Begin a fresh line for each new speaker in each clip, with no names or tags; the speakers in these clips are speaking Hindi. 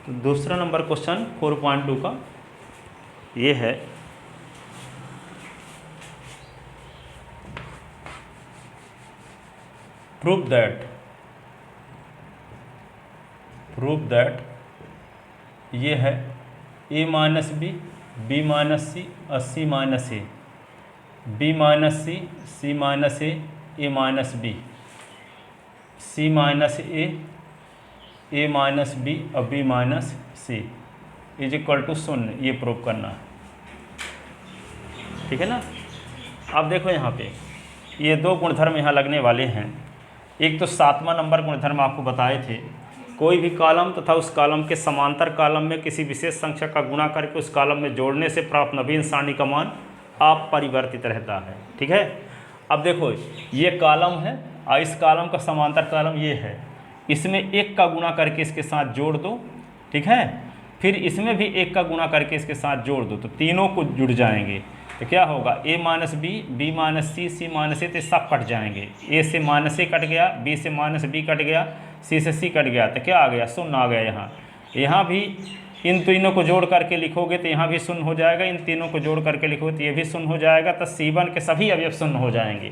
तो दूसरा नंबर क्वेश्चन 4.2 का ये है, प्रूव दैट ये है a minus b, b minus c और c minus a, b minus c, c minus a minus b, c minus a minus b और b minus c is equal to 0, ये प्रूव करना है। ठीक है ना। अब देखो यहाँ पे ये दो गुणधर्म यहाँ लगने वाले हैं। एक तो 7वां नंबर गुणधर्म आपको बताए थे, कोई भी कॉलम तथा उस कॉलम के समांतर कॉलम में किसी विशेष संख्या का गुणा करके उस कॉलम में जोड़ने से प्राप्त नवीन सारणी का मान अपरिवर्तित रहता है। ठीक है। अब देखो ये कॉलम है और इस कॉलम का समांतर कॉलम ये है, इसमें 1 का गुणा करके इसके साथ जोड़ दो। ठीक है। फिर इसमें भी 1 का गुणा करके इसके साथ जोड़ दो, तो तीनों को जुड़ जाएंगे। तो क्या होगा, a minus b, b minus c, c minus a, तो सब कट जाएंगे। a से माइनस ए कट गया, b से माइनस बी कट गया, c से c कट गया, तो क्या आ गया, 0 आ गया। यहाँ भी इन तीनों को जोड़ करके लिखोगे तो यहाँ भी 0 हो जाएगा, इन तीनों को जोड़ करके लिखोगे तो ये भी 0 हो जाएगा। तो C1 के सभी अवयव 0 हो जाएंगे।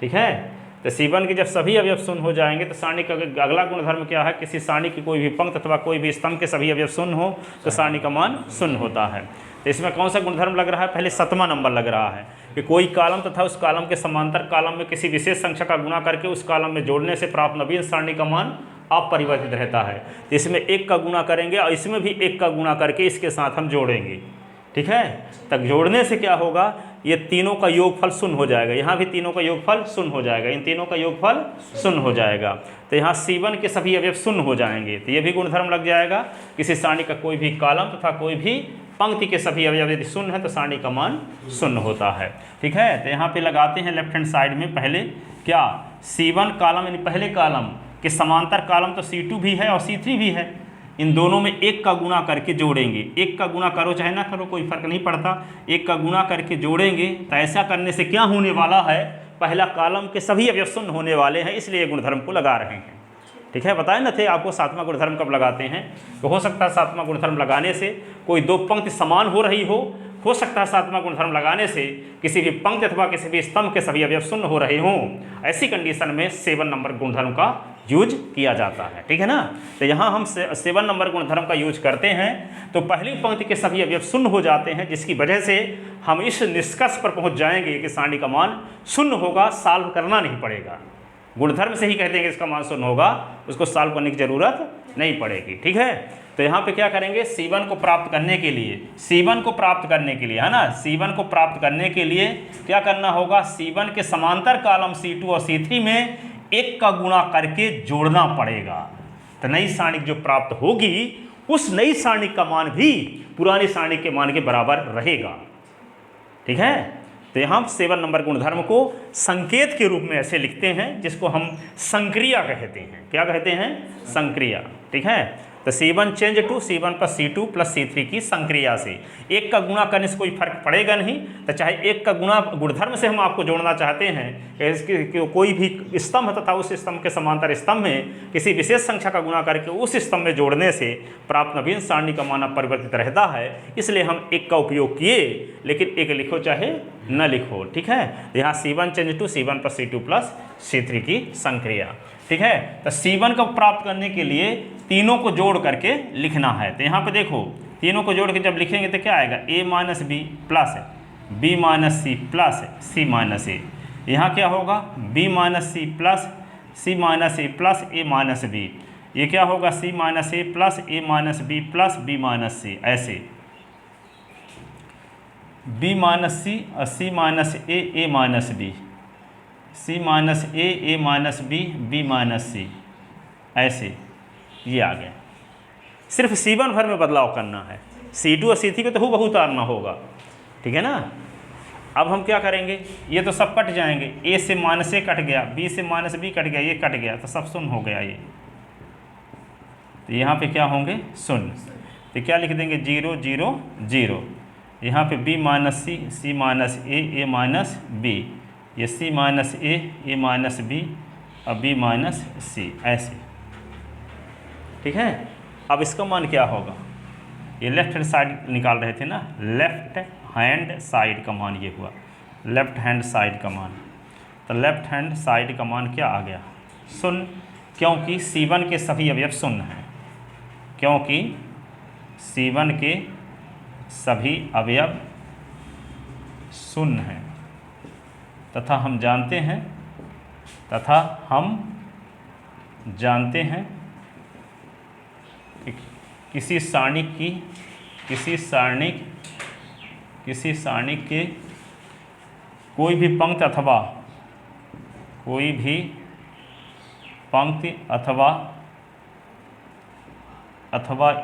ठीक है। तो C1 के जब सभी अवयव 0 हो जाएंगे तो सारणी का अगला गुणधर्म क्या है, किसी सारणी की कोई भी पंक्ति अथवा कोई भी स्तंभ के सभी अवयव 0 हो तो सारणी का मान 0 होता है। तो इसमें कौन सा गुणधर्म लग रहा है, पहले 7वां नंबर लग रहा है कि कोई कॉलम तथा उस कॉलम के समांतर कॉलम में किसी विशेष संख्या का गुणा करके उस कॉलम में जोड़ने से प्राप्त नवीन सारणी का मान अपरिवर्तित रहता है। तो इसमें 1 का गुणा करेंगे और इसमें भी 1 का गुणा करके इसके साथ हम जोड़ेंगे। ठीक है। तब जोड़ने से क्या होगा, ये तीनों का योगफल 0 हो जाएगा, यहाँ भी तीनों का योगफल 0 हो जाएगा, इन तीनों का योगफल 0 हो जाएगा। तो यहाँ C1 के सभी अवयव 0 हो जाएंगे। तो ये भी गुणधर्म लग जाएगा, किसी सारणी का कोई भी कॉलम तथा कोई भी पंक्ति के सभी अवयव यदि 0 है तो सारणी का मान 0 होता है। ठीक है। तो यहाँ पे लगाते हैं लेफ्ट हैंड साइड में पहले क्या, C1 कॉलम यानी पहले कॉलम के समांतर कॉलम तो C2 भी है और C3 भी है, इन दोनों में 1 का गुणा करके जोड़ेंगे। 1 का गुणा करो चाहे ना करो कोई फर्क नहीं पड़ता, 1 का गुणा करके जोड़ेंगे। तो ऐसा करने से क्या होने वाला है, पहला कॉलम के सभी अवयव 0 होने वाले हैं, इसलिए गुणधर्म को लगा रहे हैं। ठीक है। बताए न थे आपको 7वां गुणधर्म कब लगाते हैं, तो हो सकता है 7वां गुणधर्म लगाने से कोई दो पंक्ति समान हो रही हो सकता है 7वां गुणधर्म लगाने से किसी भी पंक्ति अथवा किसी भी स्तंभ के सभी अवयव 0 हो रहे हों। ऐसी कंडीशन में 7 नंबर गुणधर्म का यूज किया जाता है। ठीक है ना। तो यहाँ हम 7 नंबर गुणधर्म का यूज करते हैं तो पहली पंक्ति के सभी अवयव 0 हो जाते हैं, जिसकी वजह से हम इस निष्कर्ष पर पहुँच जाएंगे कि सारणी का मान 0 होगा, सॉल्व करना नहीं पड़ेगा। गुणधर्म से ही कहते हैं कि इसका मान 0 होगा, उसको सॉल्व करने की जरूरत नहीं पड़ेगी। ठीक है। तो यहाँ पे क्या करेंगे, C1 को प्राप्त करने के लिए, C1 को प्राप्त करने के लिए है ना, C1 को प्राप्त करने के लिए क्या करना होगा, C1 के समांतर कॉलम C2 और C3 में 1 का गुणा करके जोड़ना पड़ेगा। तो नई सारणी जो प्राप्त होगी उस नई सारणी का मान भी पुरानी सारणी के मान के बराबर रहेगा। ठीक है। तो यहाँ 7 नंबर गुणधर्म को संकेत के रूप में ऐसे लिखते हैं, जिसको हम संक्रिया कहते हैं। क्या कहते हैं, संक्रिया। ठीक है। तो C1 change to C1 plus C2 plus C3 की संक्रिया से 1 का गुणा करने से कोई फर्क पड़ेगा नहीं। तो चाहे 1 का गुणा गुणधर्म से हम आपको जोड़ना चाहते हैं, इसके कोई भी स्तंभ तथा उस स्तंभ के समांतर स्तंभ में किसी विशेष संख्या का गुणा करके उस स्तंभ में जोड़ने से प्राप्त नवीन सारणी का मान परिवर्तित रहता है, इसलिए हम 1 का उपयोग किए, लेकिन 1 लिखो चाहे न लिखो। ठीक है। यहाँ C1 change to C1 plus C2 plus C3 की संक्रिया। ठीक है। तो C1 को प्राप्त करने के लिए तीनों को जोड़ करके लिखना है। तो यहाँ पे देखो तीनों को जोड़ के जब लिखेंगे तो क्या आएगा, A minus b plus b minus c plus c minus a. यहाँ क्या होगा, B minus c plus c minus a plus a minus b. ये क्या होगा, C minus a plus a minus b plus b minus c. ऐसे B माइनस सी और C minus a minus b, C minus a minus b minus c. ऐसे ये आ गया। सिर्फ C1 भर में बदलाव करना है, C2 और C3 को तो हूबहू उतारना होगा। ठीक है ना। अब हम क्या करेंगे, ये तो सब कट जाएंगे, A से माइनस ए कट गया, B से माइनस बी कट गया, ये कट गया, तो सब 0 हो गया ये। तो यहाँ पे क्या होंगे, 0। तो क्या लिख देंगे, 0 0 0। यहाँ पे B minus C, C minus a minus b, ये C minus a minus b और B माइनस सी। ऐसे। ठीक है। अब इसका मान क्या होगा, ये लेफ्ट हैंड साइड निकाल रहे थे ना, लेफ्ट हैंड साइड का मान ये हुआ, लेफ्ट हैंड साइड का मान। तो लेफ्ट हैंड साइड का मान क्या आ गया, शून्य, क्योंकि C1 के सभी अवयव शून्य हैं, क्योंकि C1 के सभी अवयव शून्य हैं, तथा हम जानते हैं कि किसी सारणी के कोई भी पंक्ति अथवा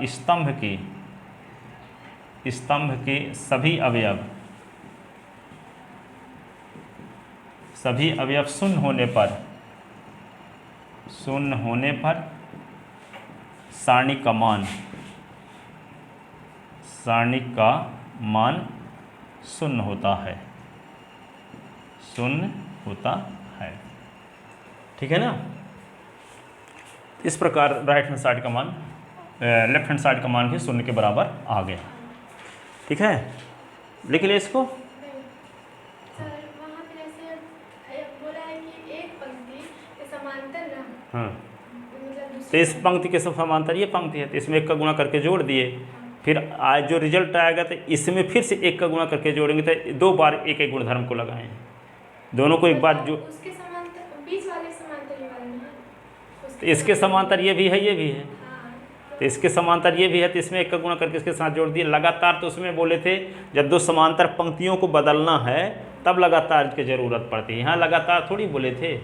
स्तंभ के सभी अवयव शून्य होने पर सारणी का मान शून्य होता है, ठीक है ना। इस प्रकार राइट हैंड साइड का मान, लेफ्ट हैंड साइड का मान भी शून्य के बराबर आ गया, ठीक है। लिख लिया इसको। हाँ, तो इस पंक्ति के समांतर ये पंक्ति है, तो इसमें 1 का गुणा करके जोड़ दिए, फिर आज जो रिजल्ट आएगा तो इसमें फिर से 1 का गुणा करके जोड़ेंगे, तो 2 बार एक एक गुणधर्म को लगाएं, दोनों को एक बार जो
उसके समांतर बीच वाले समांतर ये वाले हैं,
तो इसके समांतर ये भी है, ये भी है, तो इसके समांतर ये भी है, तो इसमें 1 का गुणा करके इसके साथ जोड़ दिए लगातार। तो उसमें बोले थे जब 2 समांतर पंक्तियों को बदलना है तब लगातार की ज़रूरत पड़ती है, यहाँ लगातार थोड़ी बोले थे,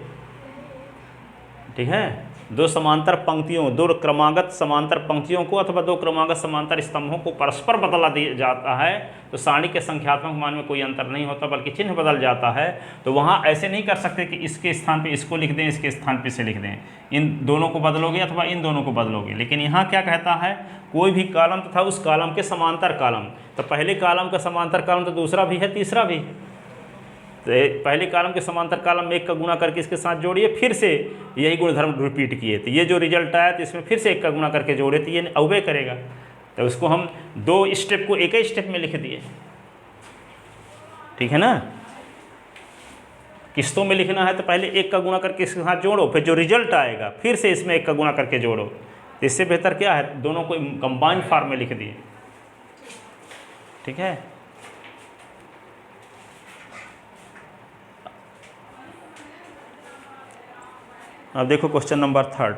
ठीक है। 2 समांतर पंक्तियों, 2 क्रमागत समांतर पंक्तियों को अथवा 2 क्रमागत समांतर स्तंभों को परस्पर बदला दिया जाता है तो सारणी के संख्यात्मक मान में कोई अंतर नहीं होता, बल्कि चिन्ह बदल जाता है। तो वहाँ ऐसे नहीं कर सकते कि इसके स्थान पे इसको लिख दें, इसके स्थान पे इसे लिख दें, इन दोनों को बदलोगे अथवा इन दोनों को बदलोगे। लेकिन यहाँ क्या कहता है, कोई भी कॉलम तथा उस कॉलम के समांतर कॉलम, तो पहले कॉलम का समांतर कॉलम तो दूसरा भी है, तीसरा भी है, तो पहले कॉलम के समांतर कॉलम में 1 का गुणा करके इसके साथ जोड़िए, फिर से यही गुणधर्म रिपीट किए, तो ये जो रिजल्ट आया तो इसमें फिर से 1 का गुणा करके जोड़े, तो ये अवय करेगा। तो उसको हम 2 स्टेप को एक ही स्टेप में लिख दिए, ठीक है ना। किस्तों में लिखना है तो पहले 1 का गुणा करके इसके साथ जोड़ो, फिर जो रिजल्ट आएगा फिर से इसमें 1 का गुणा करके जोड़ो। तो इससे बेहतर क्या है, दोनों को कंबाइंड फॉर्म में लिख दिए, ठीक है। अब देखो क्वेश्चन नंबर 3।